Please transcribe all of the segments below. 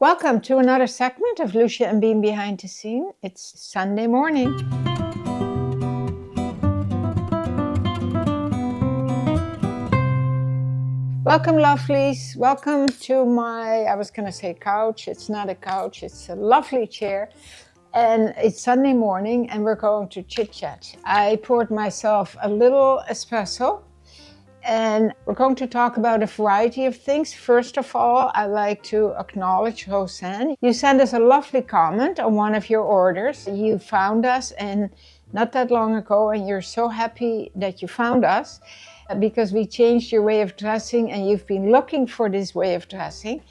Welcome to another segment of Lousje and Bean Behind the Scene. It's Sunday morning. Welcome, lovelies. Welcome to my, I was going to say couch. It's not a couch, it's a lovely chair. And it's Sunday morning and we're going to chit chat. I poured myself a little espresso. And we're going to talk about a variety of things. First of all, I'd like to acknowledge Roseanne. You sent us a lovely comment on one of your orders. You found us and not that long ago, and you're so happy that you found us because we changed your way of dressing and you've been looking for this way of dressing.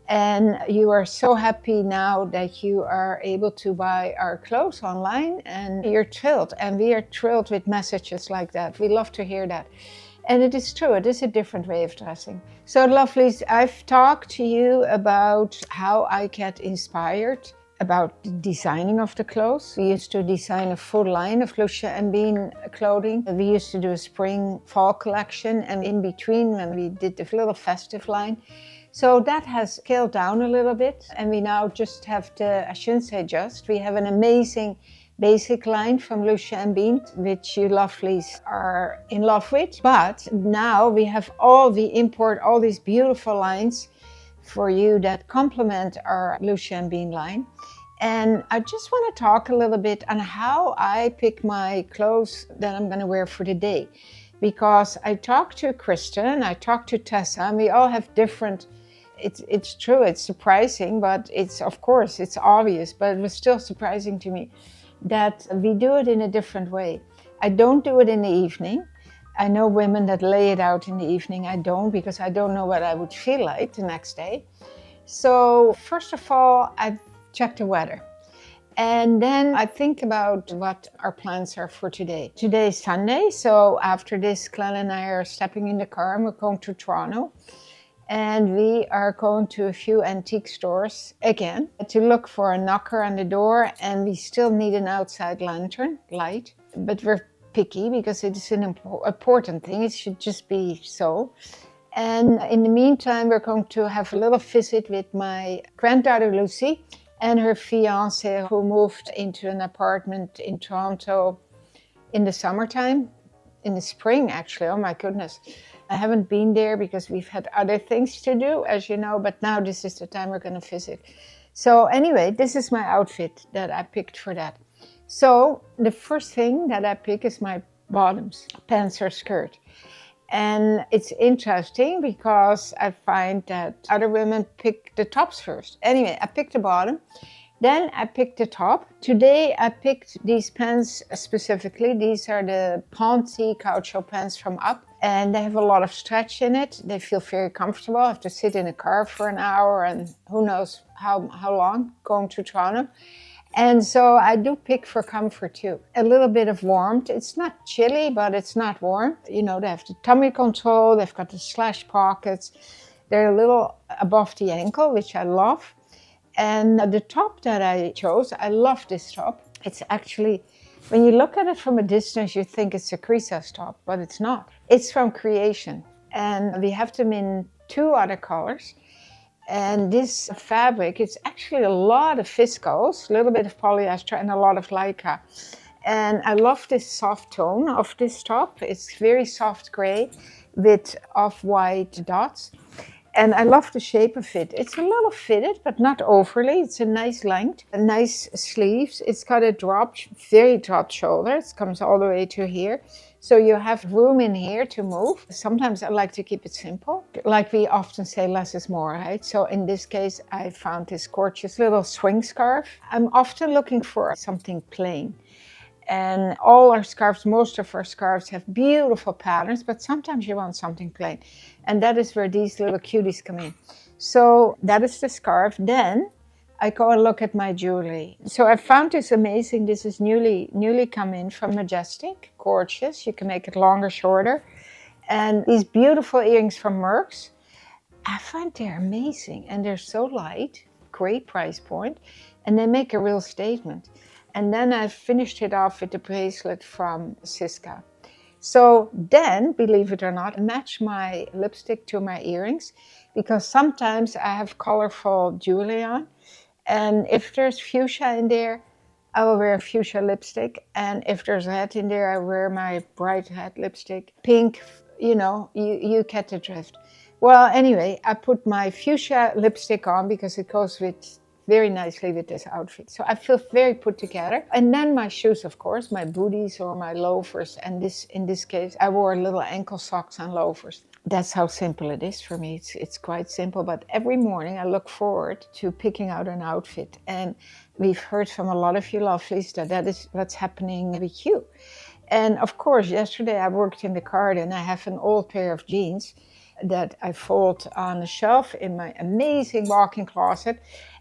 And you are so happy now that you are able to buy our clothes online and you're thrilled. And we are thrilled with messages like that. We love to hear that. And it is true, it is a different way of dressing. So lovelies, I've talked to you about how I get inspired about the designing of the clothes. We used to design a full line of Lousje and Bean clothing. We used to do a spring fall collection, and in between when we did the little festive line. So that has scaled down a little bit, and we now just have I shouldn't say just, we have an amazing basic line from Lousje and Bean, which you lovelies are in love with. But now we have all these beautiful lines for you that complement our Lousje and Bean line. And I just want to talk a little bit on how I pick my clothes that I'm going to wear for the day. Because I talked to Kristen, I talked to Tessa, and we all have different. It's true, it's surprising, but it's obvious, but it was still surprising to me that we do it in a different way. I don't do it in the evening. I know women that lay it out in the evening. I don't, because I don't know what I would feel like the next day. So first of all, I check the weather. And then I think about what our plans are for today. Today is Sunday, so after this, Glenn and I are stepping in the car and we're going to Toronto. And we are going to a few antique stores again to look for a knocker on the door, and we still need an outside lantern light, but we're picky because it is an important thing. It should just be so. And in the meantime, we're going to have a little visit with my granddaughter Lucy and her fiance, who moved into an apartment in Toronto in the summertime, in the spring actually, oh my goodness. I haven't been there because we've had other things to do, as you know, but now this is the time we're going to visit. So anyway, this is my outfit that I picked for that. So the first thing that I pick is my bottoms, pants or skirt. And it's interesting because I find that other women pick the tops first. Anyway, I picked the bottom. Then I picked the top. Today I picked these pants specifically. These are the Ponte Caucho pants from Up. And they have a lot of stretch in it. They feel very comfortable. I have to sit in a car for an hour and who knows how long going to Toronto. And so I do pick for comfort too. A little bit of warmth. It's not chilly, but it's not warm. You know, they have the tummy control. They've got the slash pockets. They're a little above the ankle, which I love. And the top that I chose, I love this top. It's actually, when you look at it from a distance, you think it's a Creases top, but it's not. It's from Creation. And we have them in 2 other colors. And this fabric, it's actually a lot of viscose, a little bit of polyester and a lot of lycra. And I love this soft tone of this top. It's very soft gray with off-white dots. And I love the shape of it. It's a little fitted, but not overly. It's a nice length, nice sleeves. It's got a very dropped shoulder. It comes all the way to here. So you have room in here to move. Sometimes I like to keep it simple. Like we often say, less is more, right? So in this case, I found this gorgeous little swing scarf. I'm often looking for something plain. And all our scarves, most of our scarves have beautiful patterns, but sometimes you want something plain. And that is where these little cuties come in. So that is the scarf. Then I go and look at my jewelry. So I found this amazing. This is newly come in from Majestic. Gorgeous. You can make it longer, shorter. And these beautiful earrings from Merck's. I find they're amazing. And they're so light. Great price point. And they make a real statement. And then I finished it off with the bracelet from Siska. So then, believe it or not, match my lipstick to my earrings. because sometimes I have colorful jewelry on, and if there's fuchsia in there, I will wear fuchsia lipstick, and if there's red in there, I wear my bright red lipstick. Pink, you know, you get the drift. Well, anyway, I put my fuchsia lipstick on because it goes with very nicely with this outfit. So I feel very put together. And then my shoes, of course, my booties or my loafers. And in this case, I wore little ankle socks and loafers. That's how simple it is for me. It's quite simple, but every morning I look forward to picking out an outfit. And we've heard from a lot of you lovelies that is what's happening with you. And of course, yesterday I worked in the garden. I have an old pair of jeans that I fold on a shelf in my amazing walk-in closet,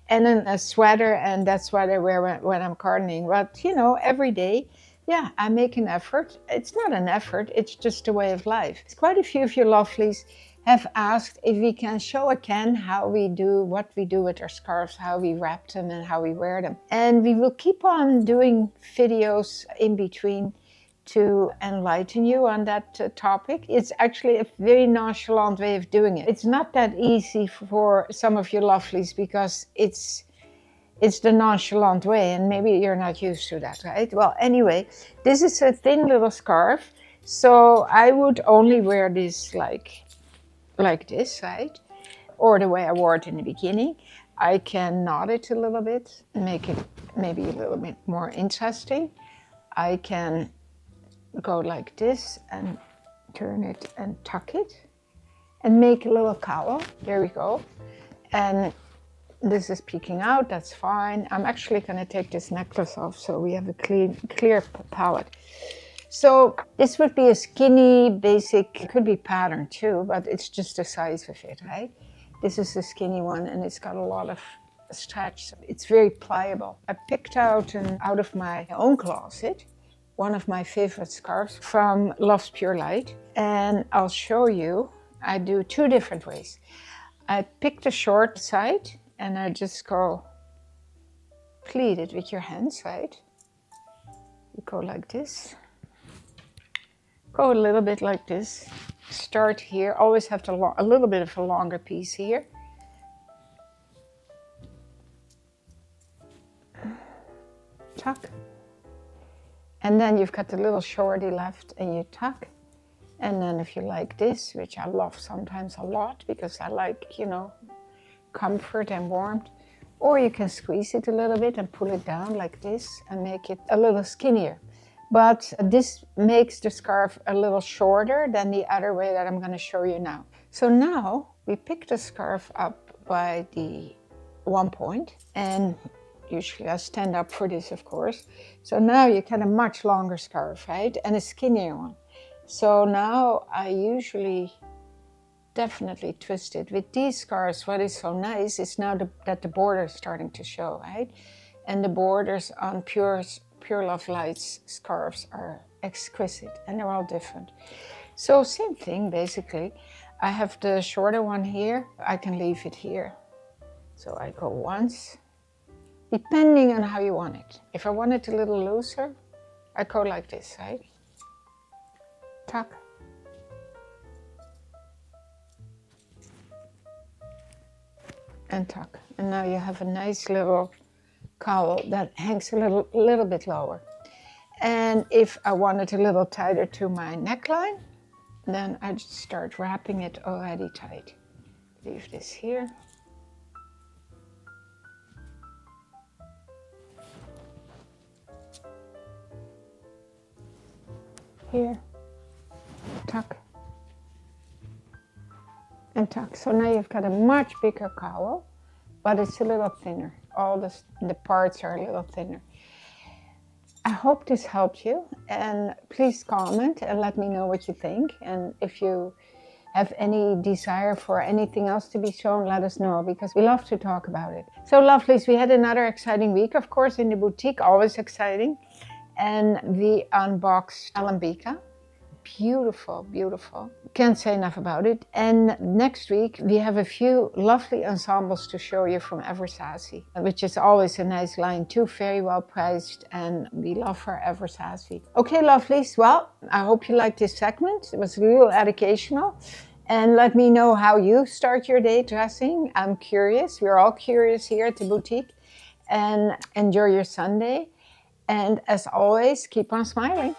and then a sweater, and that's what I wear when I'm gardening. But, you know, every day, yeah, I make an effort. It's not an effort, it's just a way of life. Quite a few of you lovelies have asked if we can show again what we do with our scarves, how we wrap them and how we wear them. And we will keep on doing videos in between to enlighten you on that topic. It's actually a very nonchalant way of doing it. It's not that easy for some of you lovelies because it's the nonchalant way, and maybe you're not used to that, right? Well, anyway, this is a thin little scarf, so I would only wear this like this, right? Or the way I wore it in the beginning. I can knot it a little bit, make it maybe a little bit more interesting. I can go like this and turn it and tuck it and make a little cowl. There we go. And this is peeking out, that's fine. I'm actually going to take this necklace off so we have a clear palette. So this would be a skinny, basic, it could be patterned too, but it's just the size of it, right? This is a skinny one and it's got a lot of stretch. It's very pliable. I picked out of my own closet one of my favorite scarves from Love's Pure Light, and I'll show you. I do two different ways. I pick the short side and I just go pleat it with your hands, right? You go like this. Go a little bit like this. Start here. Always have a little bit of a longer piece here. Tuck. And then you've got the little shorty left and you tuck. And then if you like this, which I love sometimes a lot because I like, you know, comfort and warmth. Or you can squeeze it a little bit and pull it down like this and make it a little skinnier. But this makes the scarf a little shorter than the other way that I'm going to show you now. So now we pick the scarf up by the one point, and usually I stand up for this, of course. So now you get a much longer scarf, right? And a skinnier one. So now I usually definitely twist it. With these scarves, what is so nice is now that the border is starting to show, right? And the borders on Pure Love Light's scarves are exquisite and they're all different. So same thing, basically. I have the shorter one here. I can leave it here. So I go once, depending on how you want it. If I want it a little looser, I go like this, right? Tuck. And tuck. And now you have a nice little cowl that hangs a little bit lower. And if I want it a little tighter to my neckline, then I just start wrapping it already tight. Leave this here. Here, tuck, and tuck. So now you've got a much bigger cowl, but it's a little thinner. All the parts are a little thinner. I hope this helped you, and please comment and let me know what you think. And if you have any desire for anything else to be shown, let us know, because we love to talk about it. So lovelies, we had another exciting week, of course, in the boutique, always exciting. And we unboxed Alambika. Beautiful, beautiful. Can't say enough about it. And next week we have a few lovely ensembles to show you from Eversassy, which is always a nice line too, very well priced, and we love her Eversassy. Okay, lovelies, well, I hope you liked this segment. It was a little educational. And let me know how you start your day dressing. I'm curious. We're all curious here at the boutique. And enjoy your Sunday. And as always, keep on smiling.